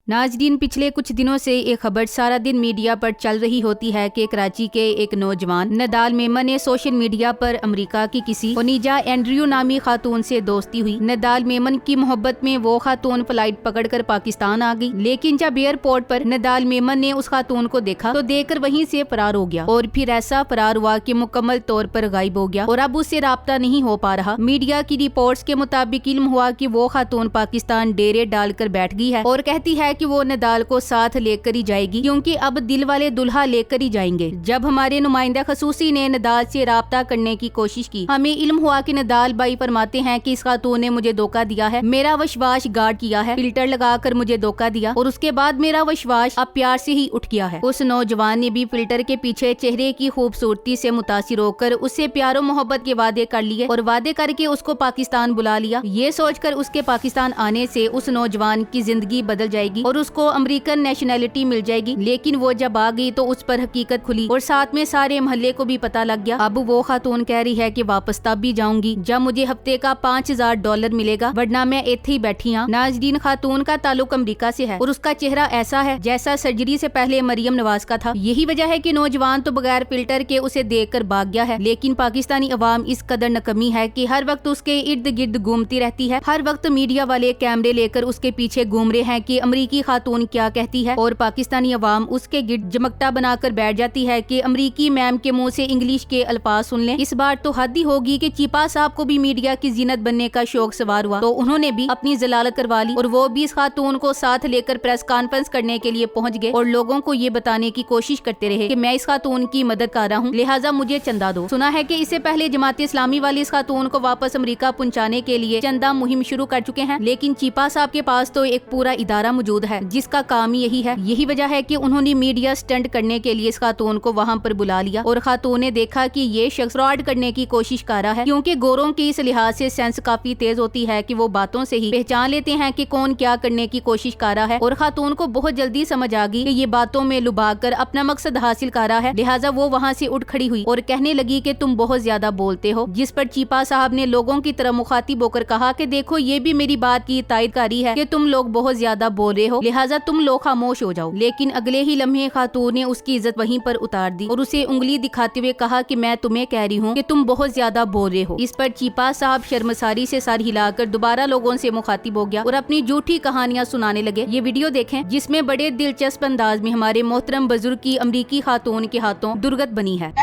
नाजरीन, पिछले कुछ दिनों से एक खबर सारा दिन मीडिया पर चल रही होती है कि कराची के एक नौजवान नदाल मेमन ने सोशल मीडिया पर अमेरिका की किसी ओनिजा एंड्रयू नामी खातून से दोस्ती हुई। नदाल मेमन की मोहब्बत में वो खातून फ्लाइट पकड़कर पाकिस्तान आ गई, लेकिन जब एयरपोर्ट पर नदाल मेमन ने उस खातून को देखा तो देखकर वहीं से फरार हो गया और फिर ऐसा फरार हुआ कि मुकम्मल तौर पर गायब हो गया और अब उससे राब्ता नहीं हो पा रहा। मीडिया की रिपोर्ट्स के मुताबिक इल्म हुआ कि वो खातून पाकिस्तान डेरे डालकर बैठ गई है और कहती है कि वो नदाल को साथ लेकर ही जाएगी, क्योंकि अब दिल वाले दुल्हा लेकर ही जाएंगे। जब हमारे नुमाइंदा खसूसी ने नदाल से राब्ता करने की कोशिश की, हमें इल्म हुआ कि नदाल भाई फरमाते हैं कि इस खातून ने मुझे धोखा दिया है, मेरा विश्वास गार्ड किया है, फिल्टर लगाकर मुझे धोखा दिया और उसके बाद मेरा विश्वास अब प्यार से ही उठ गया है। उस नौजवान ने भी फिल्टर के पीछे चेहरे की खूबसूरती से मुतासिर होकर उससे प्यारो मोहब्बत के वादे कर लिए और वादे करके उसको पाकिस्तान बुला लिया। ये सोचकर उसके पाकिस्तान आने से उस नौजवान की जिंदगी बदल जाएगी और उसको अमेरिकन नेशनैलिटी मिल जाएगी। लेकिन वो जब आ गई तो उस पर हकीकत खुली और साथ में सारे मोहल्ले को भी पता लग गया। अब वो खातून कह रही है कि वापस तब भी जाऊंगी जब मुझे हफ्ते का $5000 मिलेगा, वरना मैं इत्थे ही बैठी हाँ। नाजरीन, खातून का ताल्लुक अमेरिका से है और उसका चेहरा ऐसा है जैसा सर्जरी से पहले मरियम नवाज का था। यही वजह है कि नौजवान तो बगैर फिल्टर के उसे देखकर भाग गया है, लेकिन पाकिस्तानी अवाम इस कदर नकमी है कि हर वक्त उसके इर्द गिर्द घूमती रहती है। हर वक्त मीडिया वाले कैमरे लेकर उसके पीछे घूम रहे हैं कि अमरीकी खातून क्या कहती है और पाकिस्तानी अवाम उसके गिर्द जमकता बनाकर बैठ जाती है कि अमरीकी मैम के मुंह से इंग्लिश के अल्फाज सुन लें। इस बार तो हद ही होगी कि चीपा साहब को भी मीडिया की जीनत बनने का शौक सवार हुआ तो उन्होंने भी अपनी जलालत करवा ली और वो भी इस खातून को साथ लेकर प्रेस कॉन्फ्रेंस करने के लिए पहुंच गए और लोगों को ये बताने की कोशिश करते रहे कि मैं इस खातून की मदद कर रहा हूँ, लिहाजा मुझे चंदा दो। सुना है कि इससे पहले जमात इस्लामी वाली इस खातून को वापस अमेरिका पहुंचाने के लिए चंदा मुहिम शुरू कर चुके हैं, लेकिन चीपा साहब के पास तो एक पूरा इदारा मौजूद है जिसका काम यही है। यही वजह है कि उन्होंने मीडिया स्टंट करने के लिए इस खातून को वहाँ पर बुला लिया और खातून ने देखा कि ये शख्स फ्रॉड करने की कोशिश कर रहा है, क्योंकि गोरों की इस लिहाज से सेंस काफी तेज होती है कि वो बातों से ही पहचान लेते हैं कि कौन क्या करने की कोशिश कर रहा है। और खातून को बहुत जल्दी समझ आ गई कि ये बातों में लुभाकर अपना मकसद हासिल कर रहा है, लिहाजा वो वहाँ से उठ खड़ी हुई और कहने लगी कि तुम बहुत ज्यादा बोलते हो, जिस पर चीपा साहब ने लोगों की तरह मुखातिब होकर कहा कि देखो ये भी मेरी बात की तायदकारी है कि तुम लोग बहुत ज्यादा बोल रहे हो, लिहाजा तुम लोग खामोश हो जाओ। लेकिन अगले ही लम्हे खातून ने उसकी इज्जत वहीं पर उतार दी और उसे उंगली दिखाते हुए कहा कि मैं तुम्हें कह रही हूँ कि तुम बहुत ज्यादा बोल रहे हो। इस पर चीपा साहब शर्मसारी से सर हिलाकर दोबारा लोगों से मुखातिब हो गया और अपनी झूठी कहानियां सुनाने लगे। ये वीडियो देखें जिसमें बड़े दिलचस्प अंदाज में हमारे मोहतरम बुजुर्ग की अमरीकी खातून के हाथों दुर्गत बनी है।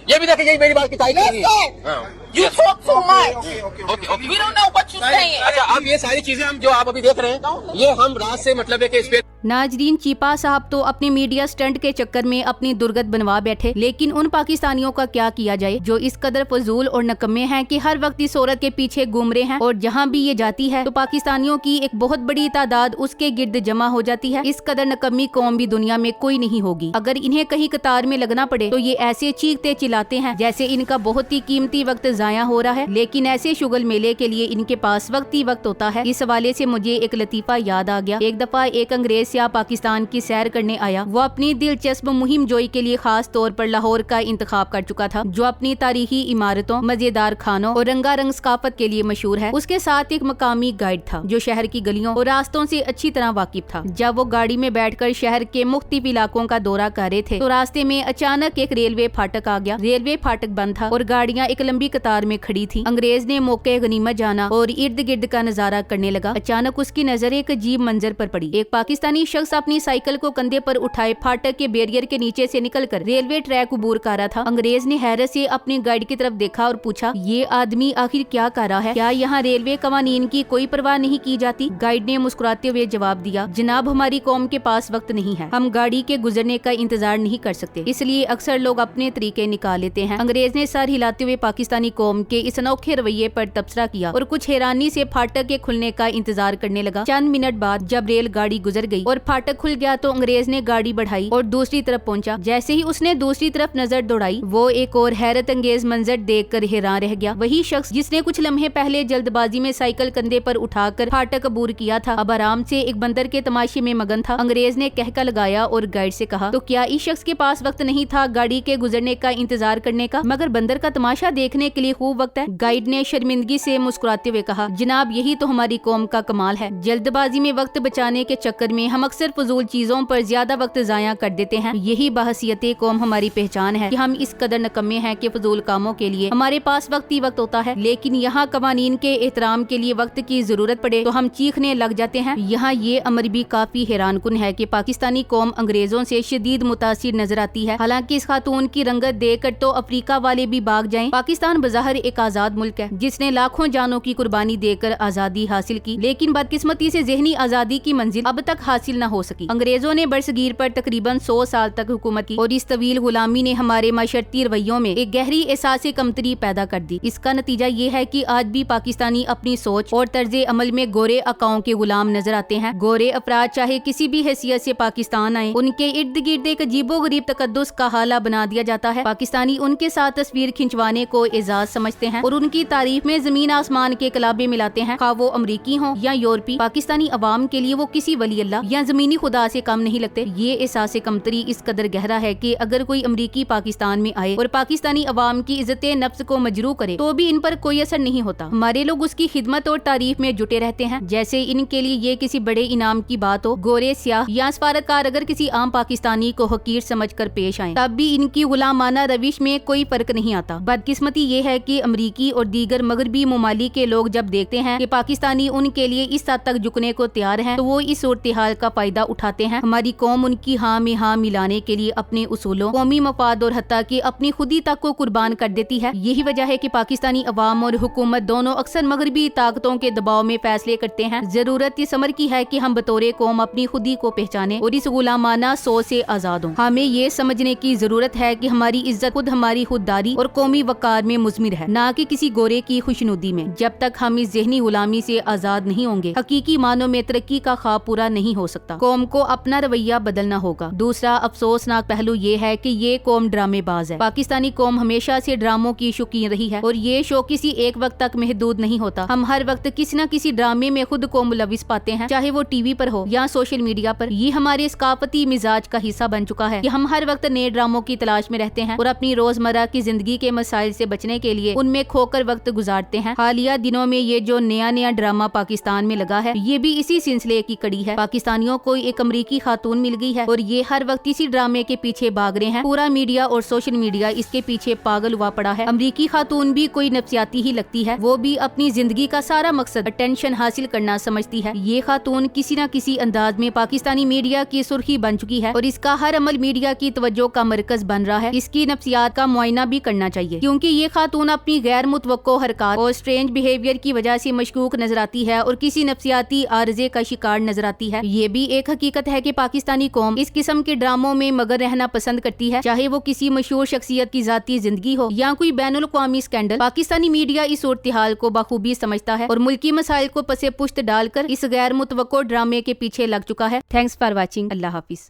ये भी देखें, यही मेरी बात की तारीफ है। You talk too much. Okay. We don't know what you're saying. अच्छा, अब ये सारी चीजें हम जो आप अभी देख रहे हैं, ये हम रात से मतलब है कि इस पे नाजरीन, चीपा साहब तो अपने मीडिया स्टंट के चक्कर में अपनी दुर्गत बनवा बैठे, लेकिन उन पाकिस्तानियों का क्या किया जाए जो इस कदर फजूल और नकम्मे हैं कि हर वक्त इस औरत के पीछे घूम रहे हैं और जहां भी ये जाती है तो पाकिस्तानियों की एक बहुत बड़ी तादाद उसके गिर्द जमा हो जाती है। इस कदर नकम्मी कौम भी दुनिया में कोई नहीं होगी। अगर इन्हें कहीं कतार में लगना पड़े तो ये ऐसे चीखते चिल्लाते हैं जैसे इनका बहुत ही कीमती वक्त जाया हो रहा है, लेकिन ऐसे शुगल मेले के लिए इनके पास वक्त ही वक्त होता है। इस हवाले से मुझे एक लतीफा याद आ गया। एक दफा एक अंग्रेज सियाह पाकिस्तान की सैर करने आया। वो अपनी दिलचस्प मुहिम जोई के लिए खास तौर पर लाहौर का इंतखाब कर चुका था, जो अपनी तारीखी इमारतों, मजेदार खानों और रंगारंग सकाफत के लिए मशहूर है। उसके साथ एक मकामी गाइड था जो शहर की गलियों और रास्तों से अच्छी तरह वाकिफ था। जब वो गाड़ी में बैठकर शहर के मुख्तलिफ इलाकों का दौरा कर रहे थे तो रास्ते में अचानक एक रेलवे फाटक आ गया। रेलवे फाटक बंद था और गाड़ियां एक लंबी कतार में खड़ी थी। अंग्रेज ने मौके गनीमत जाना और इर्द गिर्द का नजारा करने लगा। अचानक उसकी नजर एक अजीब मंजर पर पड़ी। एक पाकिस्तानी शख्स अपनी साइकिल को कंधे पर उठाए फाटक के बैरियर के नीचे से निकलकर रेलवे ट्रैक अबूर कर रहा था। अंग्रेज ने हैरत से अपने गाइड की तरफ देखा और पूछा, ये आदमी आखिर क्या कर रहा है? क्या यहाँ रेलवे कवानीन की कोई परवाह नहीं की जाती? गाइड ने मुस्कुराते हुए जवाब दिया, जनाब हमारी कौम के पास वक्त नहीं है, हम गाड़ी के गुजरने का इंतजार नहीं कर सकते, इसलिए अक्सर लोग अपने तरीके निकाल लेते हैं। अंग्रेज ने सर हिलाते हुए पाकिस्तानी कौम के इस अनोखे रवैये पर तबसरा किया और कुछ हैरानी से फाटक के खुलने का इंतजार करने लगा। चंद मिनट बाद जब रेल गाड़ी गुजर गई और फाटक खुल गया तो अंग्रेज ने गाड़ी बढ़ाई और दूसरी तरफ पहुंचा। जैसे ही उसने दूसरी तरफ नजर दौड़ाई, वो एक और हैरत अंगेज मंजर देखकर हैरान रह गया। वही शख्स जिसने कुछ लम्हे पहले जल्दबाजी में साइकिल कंधे पर उठाकर फाटक अबूर किया था, अब आराम से एक बंदर के तमाशे में मगन था। अंग्रेज ने कहका लगाया और गाइड से कहा, तो क्या इस शख्स के पास वक्त नहीं था गाड़ी के गुजरने का इंतजार करने का? मगर बंदर का तमाशा देखने के लिए खूब वक्त है। गाइड ने शर्मिंदगी से मुस्कुराते हुए कहा, जनाब यही तो हमारी कौम का कमाल है। जल्दबाजी में वक्त बचाने के चक्कर में हम अक्सर फजूल चीजों पर ज्यादा वक्त जाया कर देते हैं। यही बहसियत कौम हमारी पहचान है कि हम इस कदर नकम्मे हैं कि फजूल कामों के लिए हमारे पास वक्त ही वक्त होता है, लेकिन यहाँ कवानीन के एहतराम के लिए वक्त की जरूरत पड़े तो हम चीखने लग जाते हैं। यहाँ ये अमर भी काफी हैरान कुन है कि पाकिस्तानी कौम अंग्रेजों से शदीद मुतासिर नजर आती है। हालांकि इस खातून की रंगत देखकर तो अफ्रीका वाले भी भाग जाएं। पाकिस्तान बज़ाहिर एक आजाद मुल्क है जिसने लाखों जानों की कुर्बानी देकर आजादी हासिल की, लेकिन बदकिस्मती से ज़हनी आजादी की मंजिल अब तक हासिल न हो सकी। अंग्रेजों ने बरसगीर पर तकरीबन 100 साल तक हुकूमत की और इस तवील गुलामी ने हमारे माशरती रवैयों में एक गहरी एहसास कमतरी पैदा कर दी। इसका नतीजा ये है कि आज भी पाकिस्तानी अपनी सोच और तर्जे अमल में गोरे अकाओं के गुलाम नजर आते हैं। गोरे अफराद चाहे किसी भी हैसियत से पाकिस्तान आए, उनके इर्द गिर्द एक अजीबो गरीब तकद्दुस का हाला बना दिया जाता है। पाकिस्तानी उनके साथ तस्वीर खिंचवाने को एजाज समझते हैं और उनकी तारीफ में जमीन आसमान के कलाबे मिलाते हैं। खा वो अमरीकी हो या यूरोपी, पाकिस्तानी अवाम के लिए वो किसी वली अल्लाह या जमीनी खुदा से कम नहीं लगते। ये एहसास कमतरी इस कदर गहरा है कि अगर कोई अमरीकी पाकिस्तान में आए और पाकिस्तानी अवाम की इज्जत नफ्स को मजरू करे तो भी इन पर कोई असर नहीं होता। हमारे लोग उसकी खिदमत और तारीफ में जुटे रहते हैं जैसे इनके लिए ये किसी बड़े इनाम की बात हो। गोरे, स्याह या सफारतकार अगर किसी आम पाकिस्तानी को हकीर समझकर पेश आए तब भी इनकी गुलामाना रविश में कोई फर्क नहीं आता। बदकिस्मती ये है कि अमरीकी और दीगर मगरबी ममालिक के लोग जब देखते हैं कि पाकिस्तानी उनके लिए इस हद तक झुकने को तैयार हैं तो वो इस सूरत-ए-हाल का फायदा उठाते हैं। हमारी कौम उनकी हाँ में हाँ मिलाने के लिए अपने उसूलों, कौमी मफाद और हत्ता कि अपनी खुदी तक को कुर्बान कर देती है। यही वजह है कि पाकिस्तानी अवाम और हुकूमत दोनों अक्सर मगरबी ताकतों के दबाव में फैसले करते हैं। जरूरत इस अमर की है कि हम बतौरे कौम अपनी खुदी को पहचाने और इस गुलामाना सोच से आजाद हों। हमें ये समझने की जरूरत है कि हमारी इज्जत खुद हमारी खुददारी और कौमी वकार में मुज़मिर है, ना कि किसी गोरे की खुशनुदी में। जब तक हम इस ज़हनी गुलामी से आजाद नहीं होंगे, हकीकी मानों में तरक्की का ख्वाब पूरा नहीं हो सकता। कौम को अपना रवैया बदलना होगा। दूसरा अफसोसनाक पहलू ये है कि ये कौम ड्रामेबाज है। पाकिस्तानी कौम हमेशा से ड्रामों की शौकीन रही है और ये शो किसी एक वक्त तक महदूद नहीं होता। हम हर वक्त किसी न किसी ड्रामे में खुद को मुलविस पाते हैं, चाहे वो टीवी पर हो या सोशल मीडिया पर। ये हमारे सकाफती मिजाज का हिस्सा बन चुका है कि हम हर वक्त नए ड्रामों की तलाश में रहते हैं और अपनी रोजमर्रा की जिंदगी के मसाइल से बचने के लिए उनमें खोकर वक्त गुजारते हैं। हालिया दिनों में ये जो नया ड्रामा पाकिस्तान में लगा है, ये भी इसी सिलसिले की कड़ी है। पाकिस्तानियों को एक अमरीकी खातून मिल गई है और ये हर वक्त इसी ड्रामे के पीछे भाग रहे हैं। पूरा मीडिया और सोशल मीडिया इसके पीछे पागल हुआ पड़ा है। अमरीकी खातून भी कोई नफ्सियाती ही लगती है, वो भी अपनी जिंदगी का सारा मकसद अटेंशन हासिल करना समझती है। ये खातून किसी न किसी अंदाज में पाकिस्तानी मीडिया की सुर्खी बन चुकी है और इसका हर अमल मीडिया की तवज्जो का मरकज बन रहा है। इसकी नफ्सियात का मुआयना भी करना चाहिए, क्योंकि ये खातून अपनी गैर मुतवक्को हरकत और स्ट्रेंज बिहेवियर की वजह से मशकूक नजर आती है और किसी नफ्सियाती आर्जे का शिकार नजर आती है। ये भी एक हकीकत है कि पाकिस्तानी कौम इस किस्म के ड्रामों में मगर रहना पसंद करती है, चाहे वो किसी मशहूर शख्सियत की जाती जिंदगी हो या कोई बैनुल अक़वामी स्कैंडल। पाकिस्तानी मीडिया इस सूरत-ए-हाल को बखूबी समझता है और मुल्की मसाइल को पसे पुश्त डालकर इस गैर मुतवक्को ड्रामे के पीछे लग चुका है। Thanks for watching. Allah Hafiz.